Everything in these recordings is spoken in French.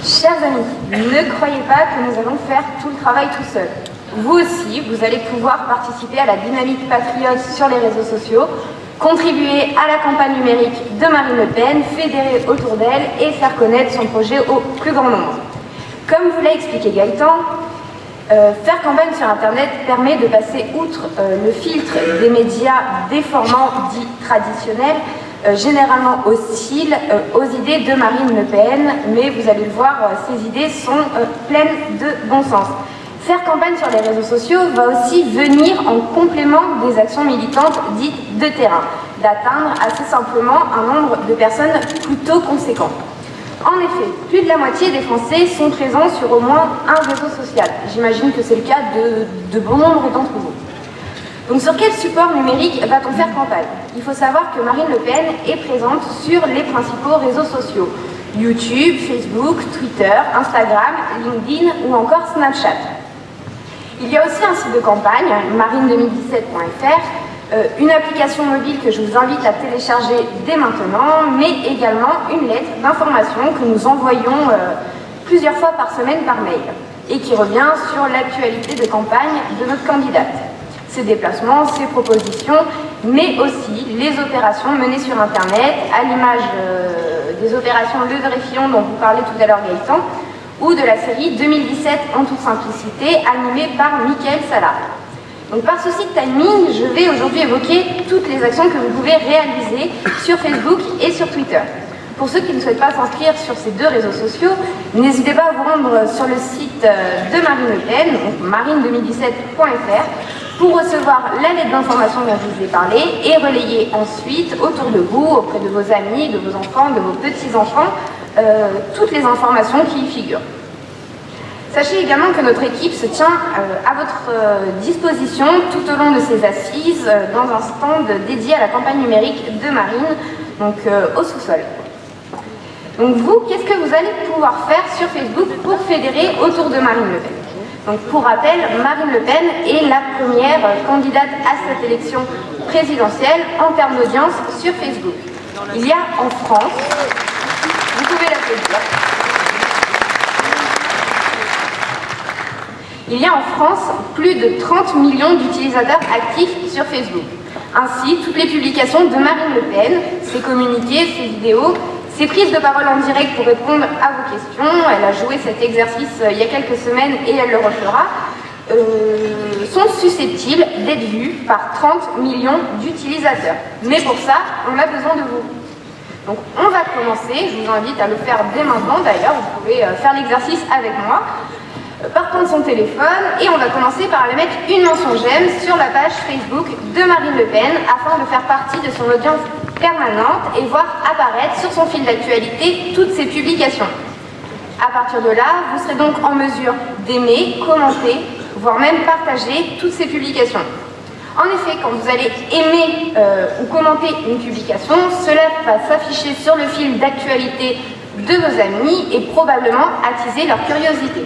Chers amis, ne croyez pas que nous allons faire tout le travail tout seul. Vous aussi, vous allez pouvoir participer à la dynamique patriote sur les réseaux sociaux, contribuer à la campagne numérique de Marine Le Pen, fédérer autour d'elle et faire connaître son projet au plus grand nombre. Comme vous l'a expliqué Gaëtan, faire campagne sur Internet permet de passer outre le filtre des médias déformants dits traditionnels, généralement hostiles aux idées de Marine Le Pen, mais vous allez le voir, ces idées sont pleines de bon sens. Faire campagne sur les réseaux sociaux va aussi venir en complément des actions militantes dites de terrain, d'atteindre assez simplement un nombre de personnes plutôt conséquent. En effet, plus de la moitié des Français sont présents sur au moins un réseau social. J'imagine que c'est le cas de bon nombre d'entre vous. Donc sur quel support numérique va-t-on faire campagne? Il faut savoir que Marine Le Pen est présente sur les principaux réseaux sociaux. YouTube, Facebook, Twitter, Instagram, LinkedIn ou encore Snapchat. Il y a aussi un site de campagne, marine2017.fr, une application mobile que je vous invite à télécharger dès maintenant, mais également une lettre d'information que nous envoyons plusieurs fois par semaine par mail et qui revient sur l'actualité de campagne de notre candidate, ses déplacements, ses propositions, mais aussi les opérations menées sur Internet, à l'image des opérations Leveret Fillon dont vous parlez tout à l'heure Gaëtan, ou de la série 2017 en toute simplicité, animée par Mickaël Salah. Donc par souci de timing, je vais aujourd'hui évoquer toutes les actions que vous pouvez réaliser sur Facebook et sur Twitter. Pour ceux qui ne souhaitent pas s'inscrire sur ces deux réseaux sociaux, n'hésitez pas à vous rendre sur le site de Marine Le Pen, donc marine2017.fr, pour recevoir la lettre d'information dont je vous ai parlé et relayer ensuite autour de vous, auprès de vos amis, de vos enfants, de vos petits-enfants, toutes les informations qui y figurent. Sachez également que notre équipe se tient à votre disposition tout au long de ces assises dans un stand dédié à la campagne numérique de Marine, donc au sous-sol. Donc vous, qu'est-ce que vous allez pouvoir faire sur Facebook pour fédérer autour de Marine Le Pen? Donc pour rappel, Marine Le Pen est la première candidate à cette élection présidentielle en termes d'audience sur Facebook. Il y a en France, vous pouvez l'applaudir, il y a en France plus de 30 millions d'utilisateurs actifs sur Facebook. Ainsi, toutes les publications de Marine Le Pen, ses communiqués, ses vidéos, ses prises de parole en direct pour répondre à vos questions, elle a joué cet exercice il y a quelques semaines et elle le refera, sont susceptibles d'être vues par 30 millions d'utilisateurs. Mais pour ça, on a besoin de vous. Donc on va commencer, je vous invite à le faire dès maintenant d'ailleurs, vous pouvez faire l'exercice avec moi, par prendre son téléphone et on va commencer par aller mettre une mention j'aime sur la page Facebook de Marine Le Pen afin de faire partie de son audience permanente et voir apparaître sur son fil d'actualité toutes ses publications. À partir de là, vous serez donc en mesure d'aimer, commenter, voire même partager toutes ces publications. En effet, quand vous allez aimer ou commenter une publication, cela va s'afficher sur le fil d'actualité de vos amis et probablement attiser leur curiosité.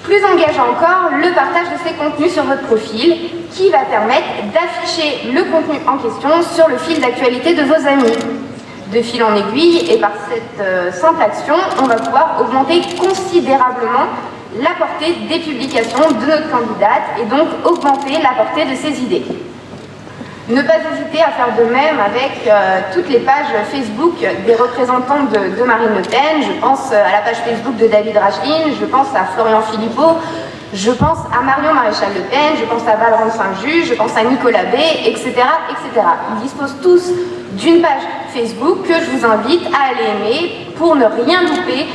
Plus engageant encore, le partage de ces contenus sur votre profil qui va permettre d'afficher le contenu en question sur le fil d'actualité de vos amis. De fil en aiguille et par cette simple action, on va pouvoir augmenter considérablement la portée des publications de notre candidate et donc augmenter la portée de ses idées. Ne pas hésiter à faire de même avec toutes les pages Facebook des représentants de Marine Le Pen. Je pense à la page Facebook de David Rachlin, je pense à Florian Philippot, je pense à Marion Maréchal Le Pen, je pense à Valorant Saint-Just, je pense à Nicolas B, etc., etc. Ils disposent tous d'une page Facebook que je vous invite à aller aimer pour ne rien louper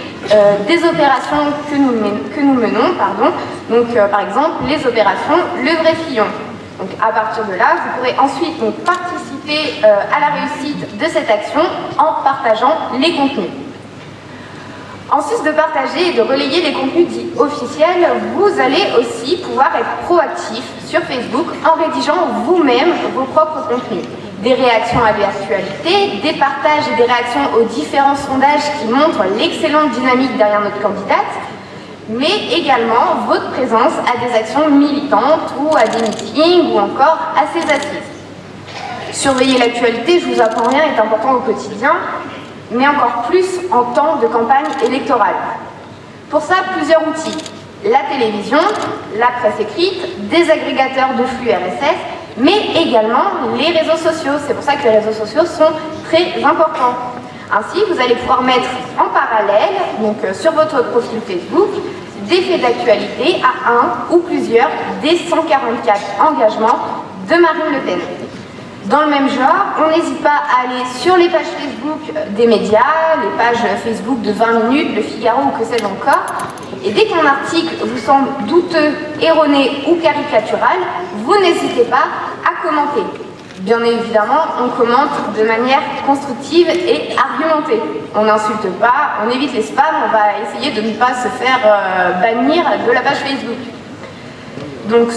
des opérations que nous menons. Donc, par exemple, les opérations Leveret Fillon. Donc à partir de là, vous pourrez ensuite participer à la réussite de cette action en partageant les contenus. En sus de partager et de relayer les contenus dits officiels, vous allez aussi pouvoir être proactif sur Facebook en rédigeant vous-même vos propres contenus. Des réactions à l'actualité, des partages et des réactions aux différents sondages qui montrent l'excellente dynamique derrière notre candidate, mais également votre présence à des actions militantes ou à des meetings ou encore à ces assises. Surveiller l'actualité, je vous apprends rien, est important au quotidien. mais encore plus en temps de campagne électorale. Pour ça, plusieurs outils. La télévision, la presse écrite, des agrégateurs de flux RSS, mais également les réseaux sociaux. C'est pour ça que les réseaux sociaux sont très importants. Ainsi, vous allez pouvoir mettre en parallèle, donc sur votre profil Facebook, des faits d'actualité à un ou plusieurs des 144 engagements de Marine Le Pen. Dans le même genre, on n'hésite pas à aller sur les pages Facebook des médias, les pages Facebook de 20 minutes, Le Figaro ou que sais-je encore, et dès qu'un article vous semble douteux, erroné ou caricatural, vous n'hésitez pas à commenter. Bien évidemment, on commente de manière constructive et argumentée. On n'insulte pas, on évite les spams, on va essayer de ne pas se faire bannir de la page Facebook. Donc,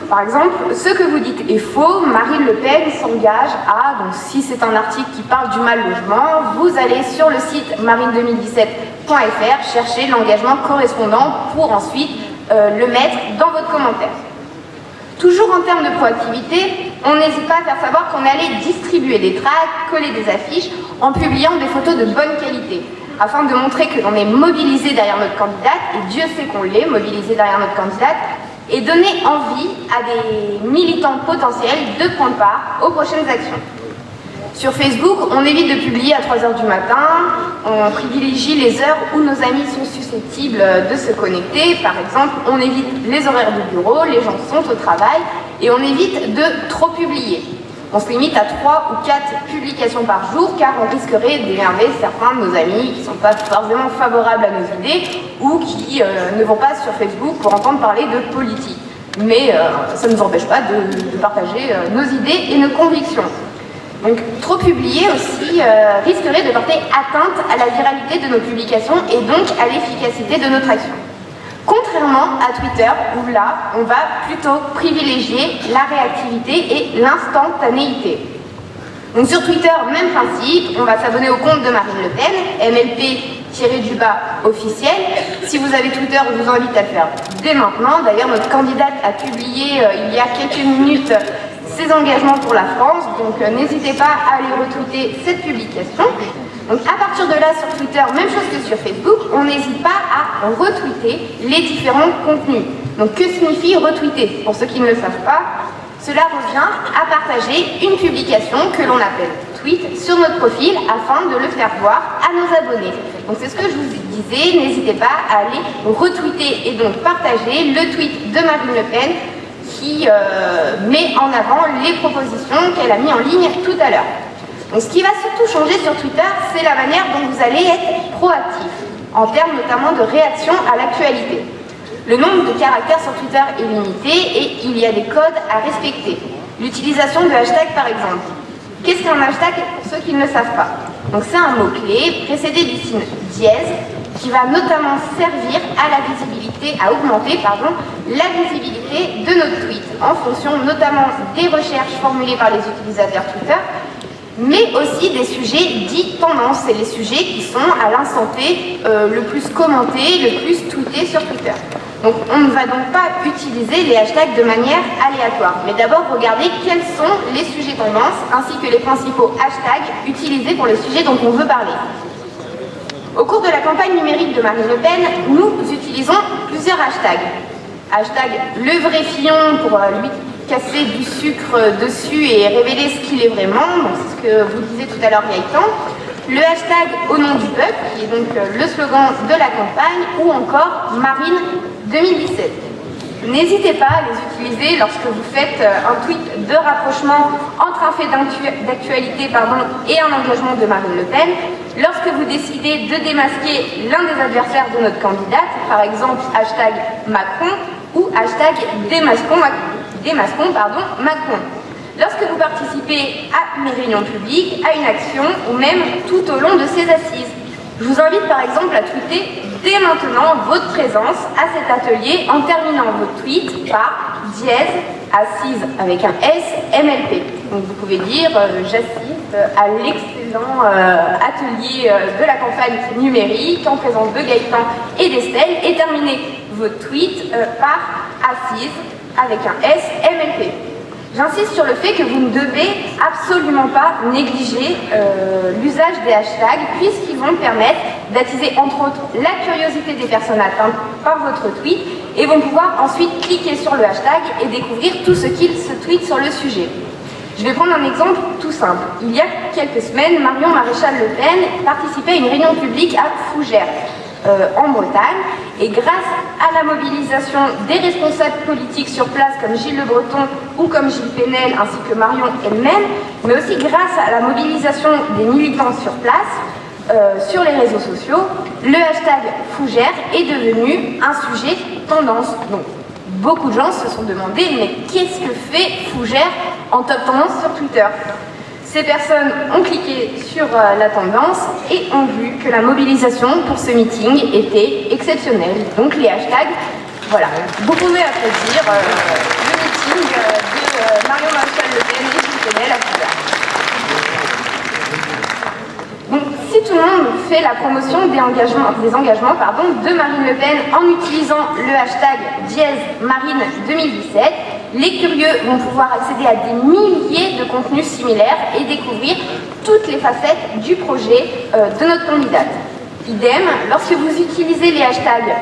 par exemple, ce que vous dites est faux, Marine Le Pen s'engage à, donc si c'est un article qui parle du mal logement, vous allez sur le site marine2017.fr chercher l'engagement correspondant pour ensuite le mettre dans votre commentaire. Toujours en termes de proactivité, on n'hésite pas à faire savoir qu'on allait distribuer des tracts, coller des affiches en publiant des photos de bonne qualité, afin de montrer que l'on est mobilisé derrière notre candidate, et Dieu sait qu'on l'est, mobilisé derrière notre candidate, et donner envie à des militants potentiels de prendre part aux prochaines actions. Sur Facebook, on évite de publier à 3h du matin, on privilégie les heures où nos amis sont susceptibles de se connecter. Par exemple, on évite les horaires de bureau, les gens sont au travail, et on évite de trop publier. On se limite à 3 ou 4 publications par jour, car on risquerait d'énerver certains de nos amis qui ne sont pas forcément favorables à nos idées ou qui ne vont pas sur Facebook pour entendre parler de politique. Mais ça ne nous empêche pas de partager nos idées et nos convictions. Donc, trop publier aussi risquerait de porter atteinte à la viralité de nos publications et donc à l'efficacité de notre action. Contrairement à Twitter, où là, on va plutôt privilégier la réactivité et l'instantanéité. Donc sur Twitter, même principe, on va s'abonner au compte de Marine Le Pen, MLP-officiel. Si vous avez Twitter, je vous invite à le faire dès maintenant. D'ailleurs, notre candidate a publié il y a quelques minutes ses engagements pour la France, donc n'hésitez pas à aller retweeter cette publication. Donc à partir de là, sur Twitter, même chose que sur Facebook, on n'hésite pas à retweeter les différents contenus. Donc que signifie retweeter? Pour ceux qui ne le savent pas, cela revient à partager une publication que l'on appelle tweet sur notre profil afin de le faire voir à nos abonnés. Donc c'est ce que je vous disais, n'hésitez pas à aller retweeter et donc partager le tweet de Marine Le Pen qui met en avant les propositions qu'elle a mis en ligne tout à l'heure. Donc ce qui va surtout changer sur Twitter, c'est la manière dont vous allez être proactif, en termes notamment de réaction à l'actualité. Le nombre de caractères sur Twitter est limité et il y a des codes à respecter. L'utilisation de hashtags par exemple. Qu'est-ce qu'un hashtag pour ceux qui ne le savent pas? Donc c'est un mot-clé précédé du signe dièse qui va notamment servir à la visibilité, à augmenter la visibilité de nos tweets en fonction notamment des recherches formulées par les utilisateurs Twitter, mais aussi des sujets dits tendances, c'est les sujets qui sont à l'instant T le plus commentés, le plus tweetés sur Twitter. Donc on ne va donc pas utiliser les hashtags de manière aléatoire, mais d'abord regarder quels sont les sujets tendances ainsi que les principaux hashtags utilisés pour les sujets dont on veut parler. Au cours de la campagne numérique de Marine Le Pen, nous utilisons plusieurs hashtags. Hashtag le vrai Fillon pour lui casser du sucre dessus et révéler ce qu'il est vraiment, donc c'est ce que vous disiez tout à l'heure Gaëtan. Le hashtag au nom du peuple, qui est donc le slogan de la campagne, ou encore Marine 2017. N'hésitez pas à les utiliser lorsque vous faites un tweet de rapprochement entre un fait d'actualité et un engagement de Marine Le Pen, lorsque vous décidez de démasquer l'un des adversaires de notre candidate, par exemple hashtag Macron ou hashtag démasquons Macron. Lorsque vous participez à une réunion publique, à une action ou même tout au long de ces assises. Je vous invite par exemple à tweeter dès maintenant votre présence à cet atelier en terminant votre tweet par dièse, assise avec un S, MLP. Donc vous pouvez dire j'assiste à l'excellent atelier de la campagne numérique en présence de Gaëtan et d'Estelle et terminez votre tweet par assise avec un S, MLP. J'insiste sur le fait que vous ne devez absolument pas négliger l'usage des hashtags puisqu'ils vont permettre d'attiser entre autres la curiosité des personnes atteintes par votre tweet et vont pouvoir ensuite cliquer sur le hashtag et découvrir tout ce qu'il se tweet sur le sujet. Je vais prendre un exemple tout simple. Il y a quelques semaines, Marion Maréchal Le Pen participait à une réunion publique à Fougères, en Bretagne, et grâce à la mobilisation des responsables politiques sur place comme Gilles Le Breton ou comme Gilles Pénel ainsi que Marion elle-même, mais aussi grâce à la mobilisation des militants sur place, sur les réseaux sociaux, le hashtag Fougères est devenu un sujet tendance. Donc, beaucoup de gens se sont demandé mais qu'est-ce que fait Fougères en top tendance sur Twitter? Ces personnes ont cliqué sur la tendance et ont vu que la mobilisation pour ce meeting était exceptionnelle. Donc les hashtags, voilà, vous pouvez applaudir le meeting de Marion Maréchal Le Pen et Gilles Pénel à Fougères. Donc si tout le monde fait la promotion des engagements de Marine Le Pen en utilisant le hashtag #Marine 2017, les curieux vont pouvoir accéder à des milliers de contenus similaires et découvrir toutes les facettes du projet de notre candidate. Idem, lorsque vous utilisez les hashtags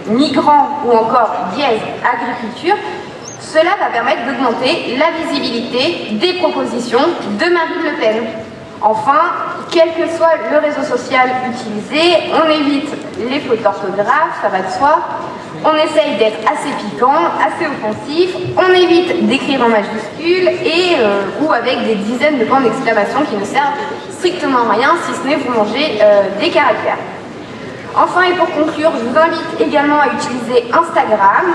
migrants ou encore agriculture, cela va permettre d'augmenter la visibilité des propositions de Marine Le Pen. Enfin, quel que soit le réseau social utilisé, on évite les fautes d'orthographe, ça va de soi. On essaye d'être assez piquant, assez offensif, on évite d'écrire en majuscule ou avec des dizaines de points d'exclamation qui ne servent strictement à rien si ce n'est vous manger des caractères. Enfin et pour conclure, je vous invite également à utiliser Instagram,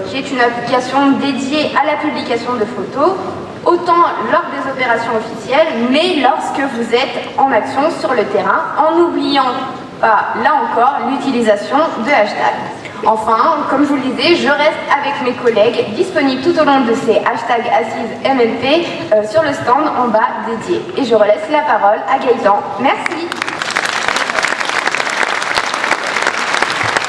qui est une application dédiée à la publication de photos, autant lors des opérations officielles, mais lorsque vous êtes en action sur le terrain, en n'oubliant pas, là encore, l'utilisation de hashtags. Enfin, comme je vous le disais, je reste avec mes collègues disponibles tout au long de ces hashtags assises MLP sur le stand en bas dédié. Et je relaisse la parole à Gaëtan. Merci.